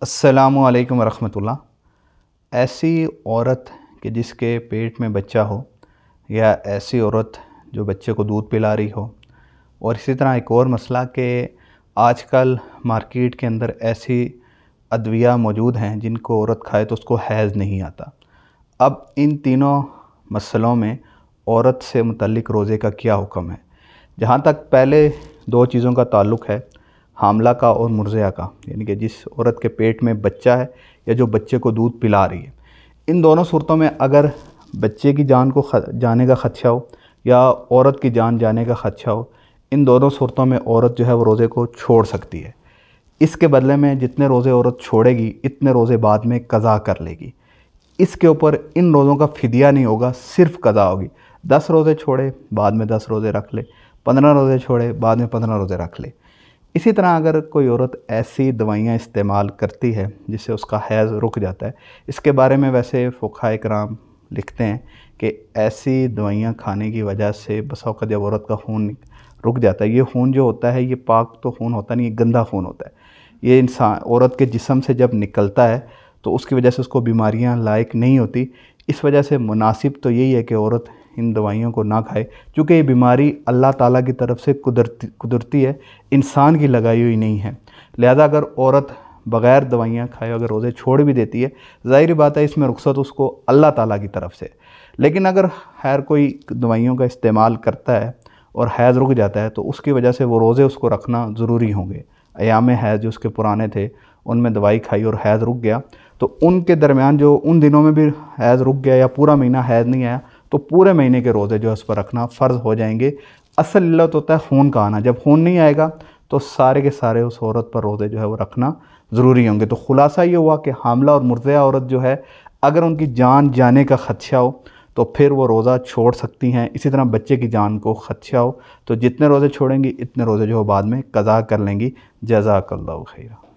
السلام علیکم ورحمۃ اللہ۔ ایسی عورت کہ جس کے پیٹ میں بچہ ہو، یا ایسی عورت جو بچے کو دودھ پلا رہی ہو، اور اسی طرح ایک اور مسئلہ کہ آج کل مارکیٹ کے اندر ایسی ادویہ موجود ہیں جن کو عورت کھائے تو اس کو حیض نہیں آتا۔ اب ان تینوں مسئلوں میں عورت سے متعلق روزے کا کیا حکم ہے؟ جہاں تک پہلے دو چیزوں کا تعلق ہے، حاملہ کا اور مرضعہ کا، یعنی کہ جس عورت کے پیٹ میں بچہ ہے یا جو بچے کو دودھ پلا رہی ہے، ان دونوں صورتوں میں اگر بچے کی جان کو جانے کا خدشہ ہو یا عورت کی جان جانے کا خدشہ ہو، ان دونوں صورتوں میں عورت جو ہے وہ روزے کو چھوڑ سکتی ہے۔ اس کے بدلے میں جتنے روزے عورت چھوڑے گی اتنے روزے بعد میں قضا کر لے گی۔ اس کے اوپر ان روزوں کا فدیہ نہیں ہوگا، صرف قضا ہوگی۔ 10 روزے چھوڑے بعد میں 10 روزے رکھ لے، 15 روزے چھوڑے بعد میں 15 روزے رکھ لے۔ اسی طرح اگر کوئی عورت ایسی دوائیاں استعمال کرتی ہے جس سے اس کا حیض رک جاتا ہے، اس کے بارے میں ویسے فقہاء کرام لکھتے ہیں کہ ایسی دوائیاں کھانے کی وجہ سے بسا اوقات جب عورت کا خون رک جاتا ہے، یہ خون جو ہوتا ہے یہ پاک تو خون ہوتا نہیں، یہ گندا خون ہوتا ہے۔ یہ عورت کے جسم سے جب نکلتا ہے تو اس کی وجہ سے اس کو بیماریاں لائق نہیں ہوتی۔ اس وجہ سے مناسب تو یہی ہے کہ عورت ان دوائیوں کو نہ کھائے، چونکہ یہ بیماری اللہ تعالیٰ کی طرف سے قدرتی ہے، انسان کی لگائی ہوئی نہیں ہے۔ لہذا اگر عورت بغیر دوائیاں کھائے اگر روزے چھوڑ بھی دیتی ہے، ظاہری بات ہے اس میں رخصت اس کو اللہ تعالیٰ کی طرف سے۔ لیکن اگر خیر کوئی دوائیوں کا استعمال کرتا ہے اور حیض رک جاتا ہے تو اس کی وجہ سے وہ روزے اس کو رکھنا ضروری ہوں گے۔ ایام حیض جو اس کے پرانے تھے ان میں دوائی کھائی اور حیض رک گیا تو ان کے درمیان جو ان دنوں میں بھی حیض رک گیا یا پورا مہینہ حیض نہیں آیا تو پورے مہینے کے روزے جو ہے اس پر رکھنا فرض ہو جائیں گے۔ اصل علت ہوتا ہے خون کا آنا، جب خون نہیں آئے گا تو سارے کے سارے اس عورت پر روزے جو ہے وہ رکھنا ضروری ہوں گے۔ تو خلاصہ یہ ہوا کہ حاملہ اور مرضعہ عورت جو ہے اگر ان کی جان جانے کا خدشہ ہو تو پھر وہ روزہ چھوڑ سکتی ہیں۔ اسی طرح بچے کی جان کو خدشہ ہو تو جتنے روزے چھوڑیں گی اتنے روزے جو بعد میں قضا کر لیں گی۔ جزاک اللہ خیرہ۔